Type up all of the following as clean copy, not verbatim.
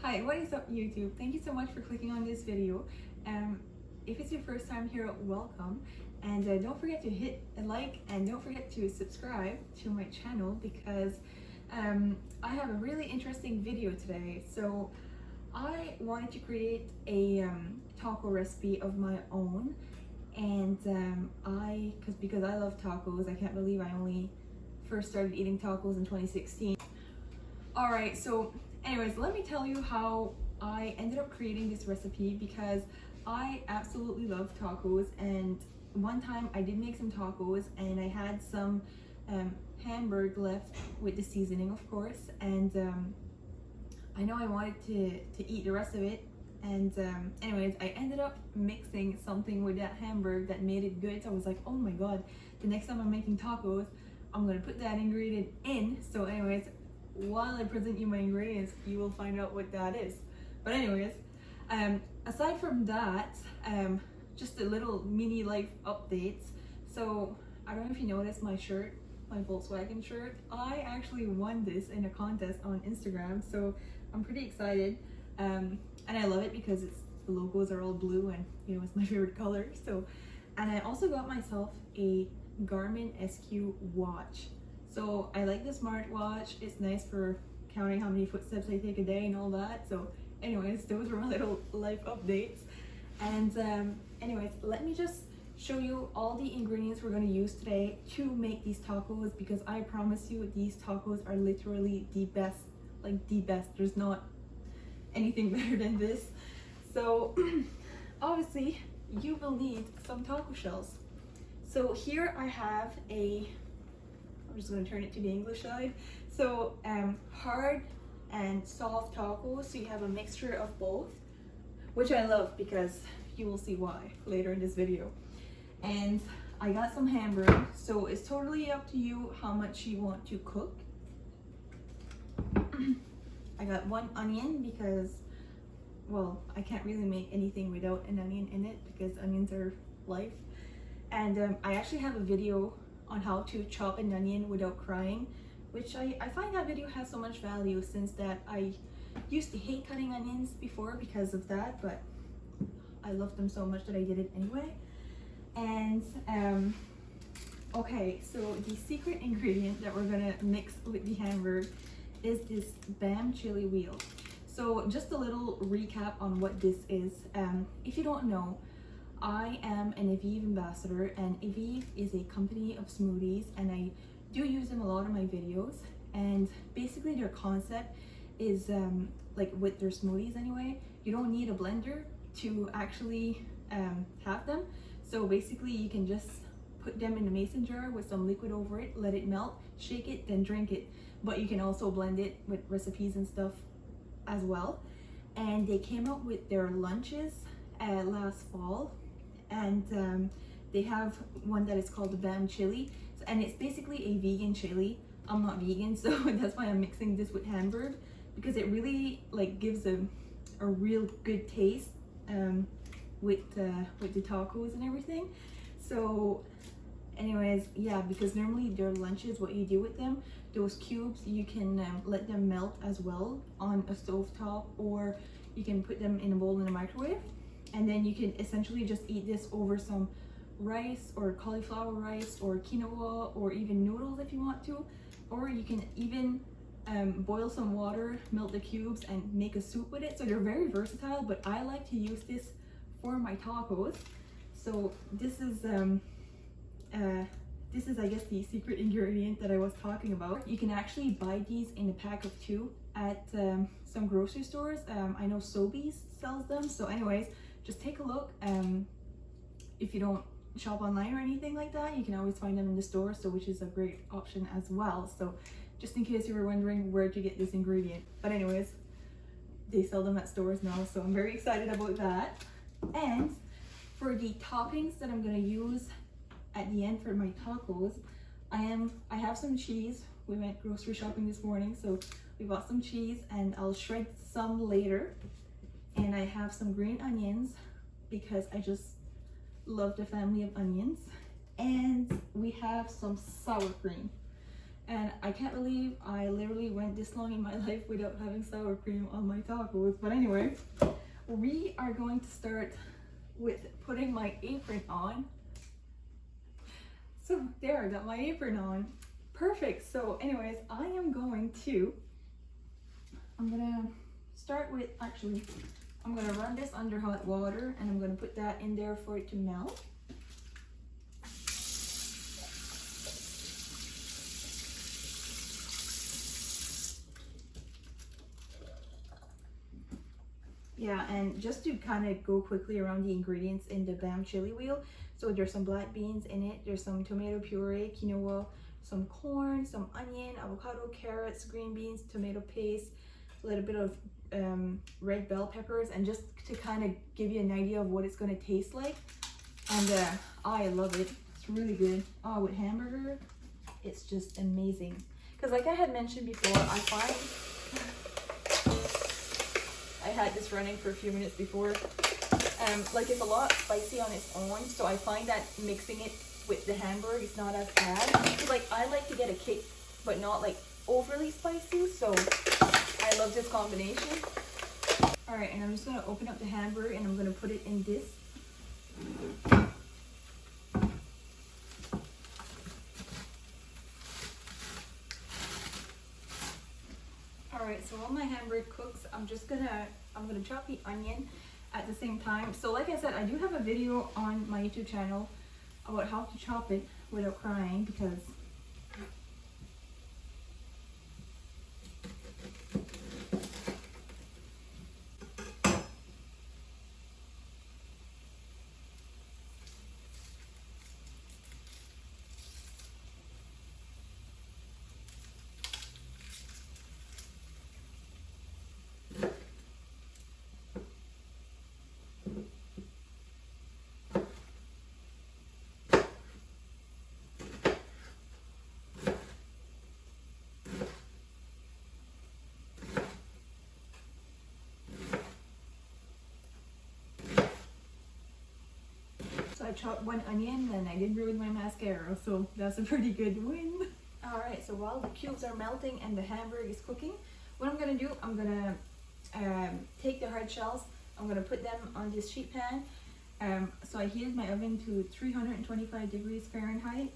Hi, what is up YouTube? Thank you so much for clicking on this video. If it's your first time here, welcome. And don't forget to hit a like and don't forget to subscribe to my channel because I have a really interesting video today. So I wanted to create a taco recipe of my own, and because I love tacos. I can't believe I only first started eating tacos in 2016. Alright, so anyways, let me tell you how I ended up creating this recipe because I absolutely love tacos. And one time I did make some tacos and I had some Hamburg left with the seasoning, of course, and I know I wanted to eat the rest of it. And anyways, I ended up mixing something with that Hamburg that made it good. So I was like, oh my god, the next time I'm making tacos, I'm gonna put that ingredient in. So anyways, while I present you my ingredients, you will find out what that is. But anyways, aside from that, just a little mini life updates. So I don't know if you noticed my shirt, my Volkswagen shirt. I actually won this in a contest on Instagram, so I'm pretty excited. And I love it because the logos are all blue and it's my favorite color. So, and I also got myself a Garmin SQ watch. So I like the smartwatch. It's nice for counting how many footsteps I take a day and all that. So anyways, those were my little life updates. And anyways, let me just show you all the ingredients we're going to use today to make these tacos, because I promise you these tacos are literally the best, like the best. There's not anything better than this. So obviously you will need some taco shells. So here I have I'm just going to turn it to the English side. So hard and soft tacos, so you have a mixture of both, which I love because you will see why later in this video. And I got some Hamburg, so it's totally up to you how much you want to cook. I got one onion because, well, I can't really make anything without an onion in it because onions are life. And I actually have a video on how to chop an onion without crying, which I find that video has so much value, since that I used to hate cutting onions before because of that, but I love them so much that I did it anyway. And okay, so the secret ingredient that we're gonna mix with the Hamburg is this Bam chili wheel. So just a little recap on what this is. If you don't know, I am an Evive ambassador, and Evive is a company of smoothies, and I do use them a lot in my videos. And basically their concept is like with their smoothies anyway, you don't need a blender to actually have them. So basically you can just put them in a mason jar with some liquid over it, let it melt, shake it, then drink it. But you can also blend it with recipes and stuff as well. And they came out with their lunches last fall, and they have one that is called the Bam chili, and it's basically a vegan chili. I'm not vegan, so that's why I'm mixing this with Hamburg, because it really like gives a real good taste with the tacos and everything. So anyways, yeah, because normally their lunches, what you do with them, those cubes, you can let them melt as well on a stovetop, or you can put them in a bowl in the microwave, and then you can essentially just eat this over some rice or cauliflower rice or quinoa or even noodles if you want to, or you can even boil some water, melt the cubes, and make a soup with it. So they're very versatile, but I like to use this for my tacos. So this is I guess the secret ingredient that I was talking about. You can actually buy these in a pack of 2 at some grocery stores. I know Sobeys sells them. So anyways, just take a look. If you don't shop online or anything like that, you can always find them in the store, so which is a great option as well. So just in case you were wondering where to get this ingredient. But anyways, they sell them at stores now, so I'm very excited about that. And for the toppings that I'm gonna use at the end for my tacos, I have some cheese. We went grocery shopping this morning, so we bought some cheese, and I'll shred some later. And I have some green onions because I just love the family of onions. And we have some sour cream. And I can't believe I literally went this long in my life without having sour cream on my tacos. But anyway, we are going to start with putting my apron on. So there, I got my apron on. Perfect. So anyways, I'm gonna start with, actually, I'm gonna run this under hot water and I'm gonna put that in there for it to melt. Yeah, and just to kind of go quickly around the ingredients in the BAM chili wheel. So there's some black beans in it, there's some tomato puree, quinoa, some corn, some onion, avocado, carrots, green beans, tomato paste, a little bit of red bell peppers, and just to kind of give you an idea of what it's going to taste like. And I love it. It's really good. Oh, with hamburger, it's just amazing. Because like I had mentioned before, I had this running for a few minutes before. Like it's a lot spicy on its own, so I find that mixing it with the hamburger is not as bad. Like I like to get a kick, but not like overly spicy, so I love this combination. All right, and I'm just gonna open up the hamburger and I'm gonna put it in this. All right, so while my hamburger cooks, I'm gonna chop the onion at the same time. So like I said, I do have a video on my YouTube channel about how to chop it without crying, because I chopped one onion and I did ruin my mascara, so that's a pretty good win. All right, so while the cubes are melting and the hamburger is cooking, what I'm gonna do, I'm gonna take the hard shells, I'm gonna put them on this sheet pan. So I heated my oven to 325 degrees Fahrenheit,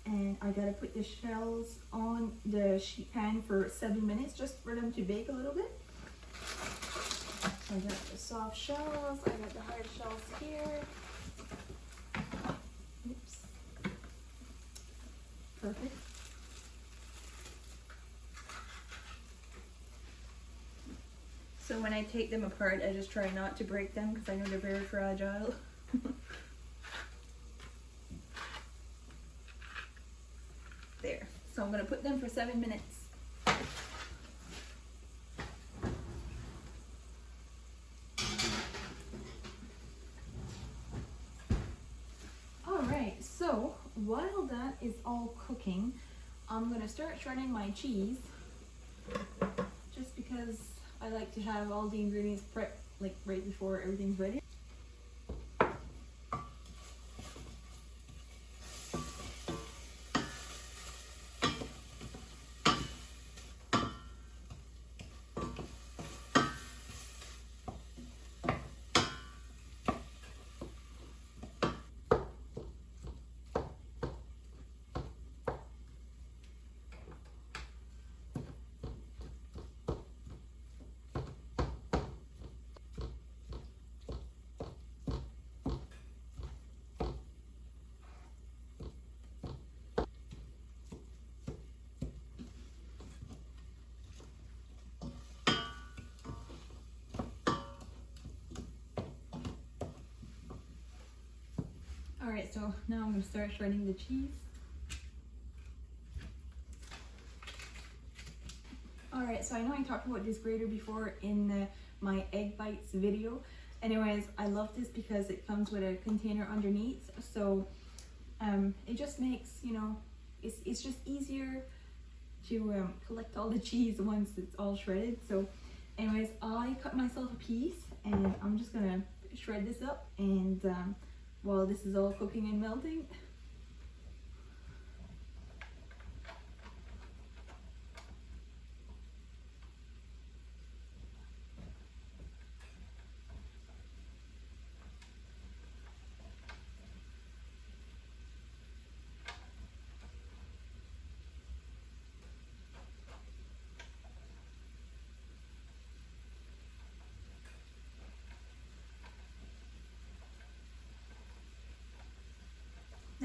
and I gotta put the shells on the sheet pan for 7 minutes just for them to bake a little bit. I got the soft shells, I got the hard shells here. Oops. Perfect. So when I take them apart, I just try not to break them because I know they're very fragile. There. So I'm going to put them for 7 minutes. Alright, so while that is all cooking, I'm going to start shredding my cheese. Just because I like to have all the ingredients prepped like right before everything's ready. Alright, so now I'm going to start shredding the cheese. Alright, so I know I talked about this grater before in my egg bites video. Anyways, I love this because it comes with a container underneath. So it just makes, you know, it's just easier to collect all the cheese once it's all shredded. So anyways, I cut myself a piece and I'm just going to shred this up, and while this is all cooking and melting.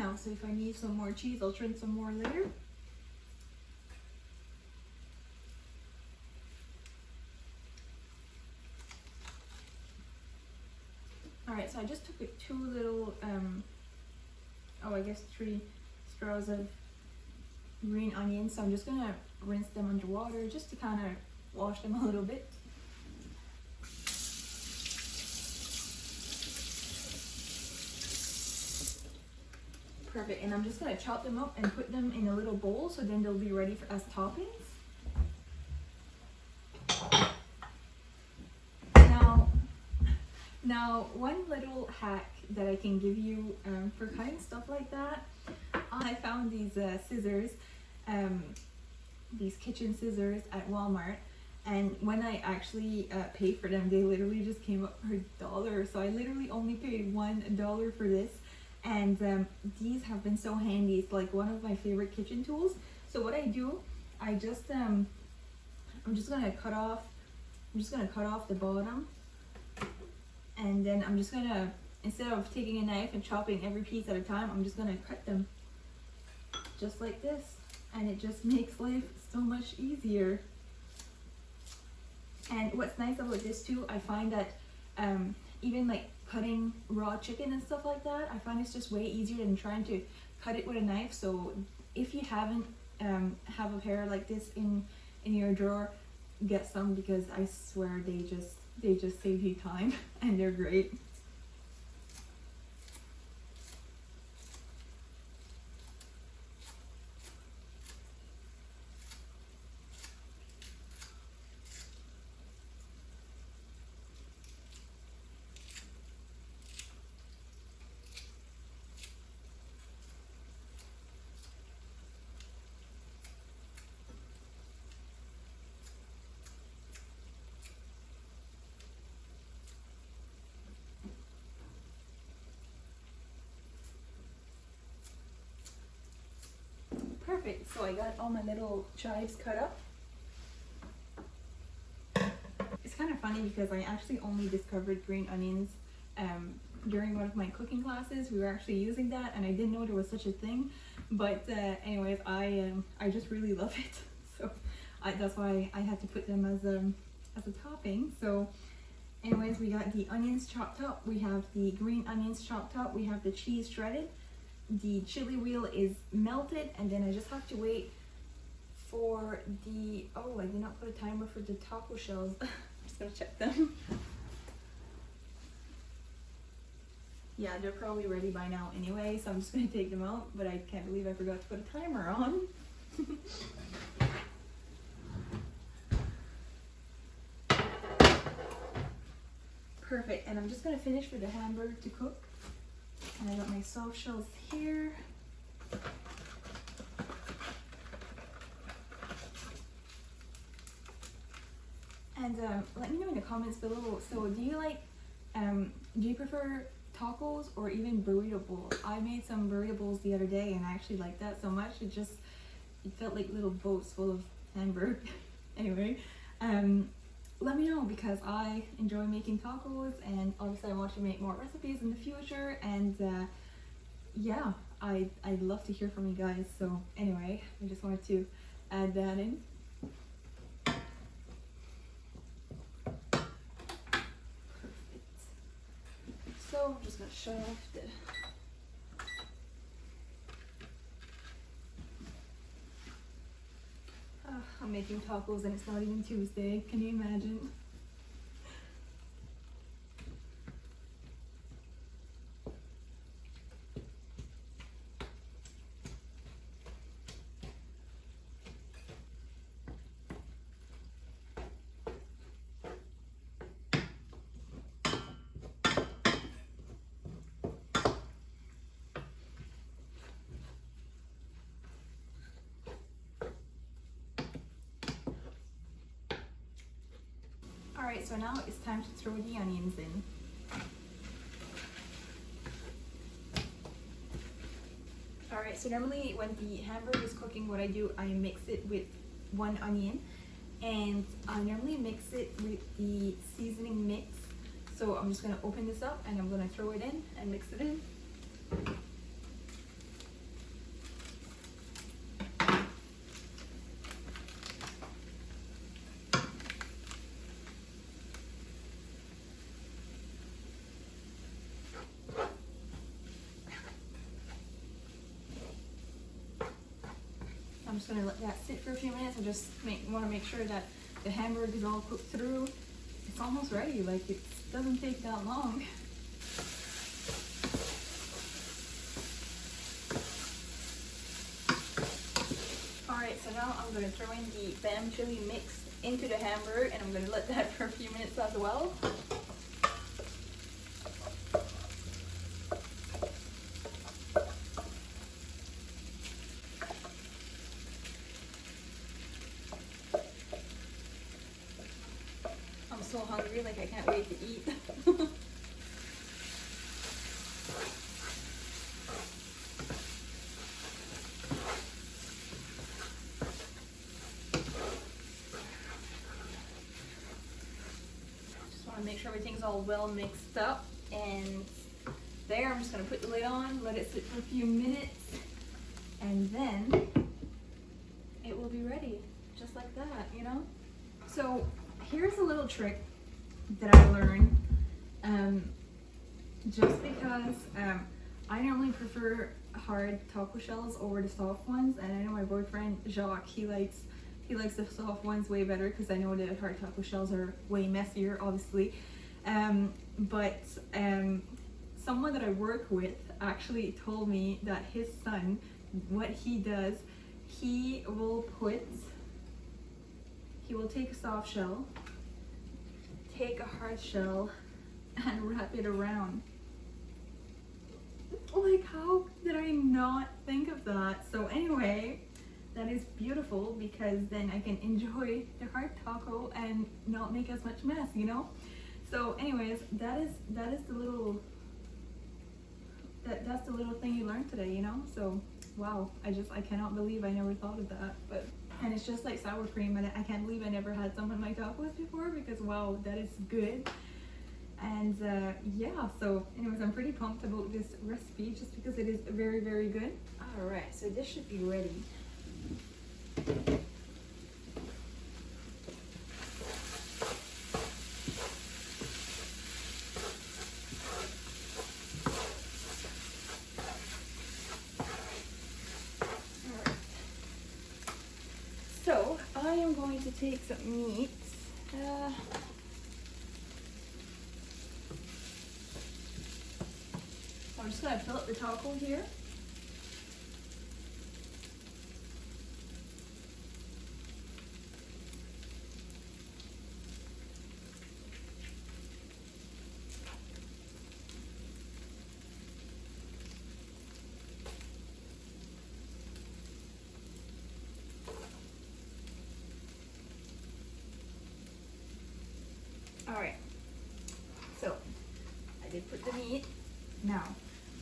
now, so if I need some more cheese, I'll trim some more later. Alright, so I just took two little, I guess 3 straws of green onions. So I'm just gonna rinse them under water just to kind of wash them a little bit. Perfect, and I'm just gonna chop them up and put them in a little bowl so then they'll be ready for as toppings. Now, one little hack that I can give you for cutting stuff like that, I found these scissors, these kitchen scissors at Walmart, and when I actually paid for them, they literally just came up for $1. So I literally only paid $1 for this, and these have been so handy. It's like one of my favorite kitchen tools. So what I do, I just I'm just gonna cut off the bottom. And then I'm just gonna, instead of taking a knife and chopping every piece at a time, I'm just gonna cut them just like this. And it just makes life so much easier. And what's nice about this too, I find that even like cutting raw chicken and stuff like that, I find it's just way easier than trying to cut it with a knife. So if you haven't have a pair like this in your drawer, get some, because I swear they just save you time and they're great. Perfect, so I got all my little chives cut up. It's kind of funny because I actually only discovered green onions during one of my cooking classes. We were actually using that and I didn't know there was such a thing. But anyways, I just really love it. So that's why I had to put them as a topping. So anyways, we got the onions chopped up, we have the green onions chopped up, we have the cheese shredded. The chili wheel is melted, and then I just have to wait for the, oh, I did not put a timer for the taco shells. I'm just gonna check them. Yeah, they're probably ready by now anyway, so I'm just gonna take them out, but I can't believe I forgot to put a timer on. Perfect, and I'm just gonna finish for the hamburger to cook. And I got my soft shells here. And let me know in the comments below. So do you prefer tacos or even burrito bowls? I made some burrito bowls the other day and I actually liked that so much. It felt like little boats full of hamburger. Anyway, let me know, because I enjoy making tacos and obviously I want to make more recipes in the future, and yeah, I'd love to hear from you guys. So anyway, I just wanted to add that in. Perfect. So I'm just gonna shut off the I'm making tacos and it's not even Tuesday. Can you imagine? Alright, so now it's time to throw the onions in. Alright, so normally when the hamburger is cooking, what I do, I mix it with 1 onion, and I normally mix it with the seasoning mix. So I'm just going to open this up and I'm going to throw it in and mix it in. I'm just gonna let that sit for a few minutes. I just want to make sure that the Hamburg is all cooked through. It's almost ready, like it doesn't take that long. Alright, so now I'm going to throw in the Bam chili mix into the Hamburg, and I'm going to let that for a few minutes as well. I'm so hungry, like I can't wait to eat. Make sure everything's all well mixed up, and there I'm just going to put the lid on, let it sit for a few minutes, and then it will be ready just like that, you know. So here's a little trick that I learned, just because I normally prefer hard taco shells over the soft ones, and I know my boyfriend Jacques, he likes the soft ones way better because I know the hard taco shells are way messier, obviously. But someone that I work with actually told me that his son, what he does, he will take a soft shell, take a hard shell, and wrap it around. Like, how did I not think of that? So anyway, that is beautiful because then I can enjoy the hard taco and not make as much mess, you know? So anyways, that's the little thing you learned today, you know? So wow, I cannot believe I never thought of that. And it's just like sour cream, and I can't believe I never had some in my tacos before because wow, that is good. And yeah, so anyways, I'm pretty pumped about this recipe just because it is very, very good. All right, so this should be ready. So I am going to take some meat. I'm just going to fill up the taco here. Alright, so I did put the meat. Now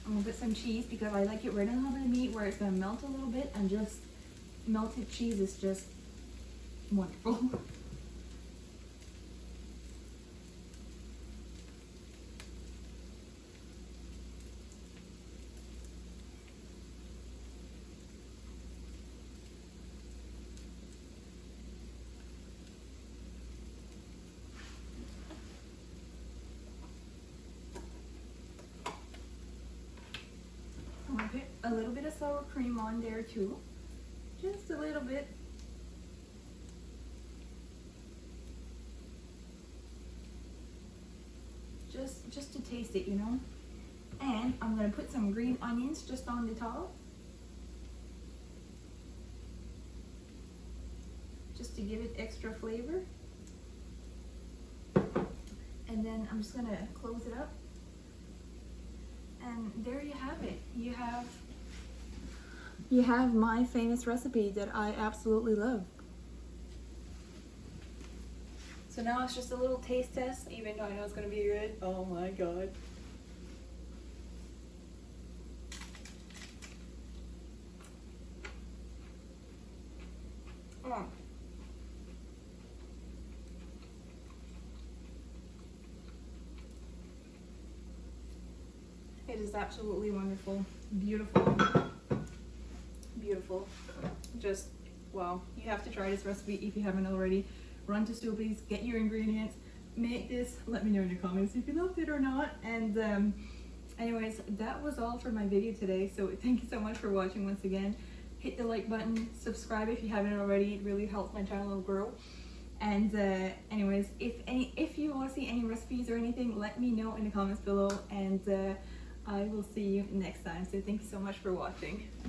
I'm gonna put some cheese because I like it right on top of the meat where it's gonna melt a little bit, and just melted cheese is just wonderful. I'm gonna put a little bit of sour cream on there too, just a little bit. Just to taste it, you know. And I'm gonna put some green onions just on the top, just to give it extra flavor. And then I'm just gonna close it up. And there you have it. You have my famous recipe that I absolutely love. So now it's just a little taste test, even though I know it's gonna be good. Oh my god. Mm. It is absolutely wonderful. Beautiful. Beautiful. Just wow. You have to try this recipe if you haven't already. Run to Sobeys, get your ingredients, make this, let me know in the comments if you loved it or not. And anyways, that was all for my video today. So thank you so much for watching once again. hit the like button, subscribe if you haven't already. It really helps my channel grow. And anyways, if you want to see any recipes or anything, let me know in the comments below, and I will see you next time. So thank you so much for watching.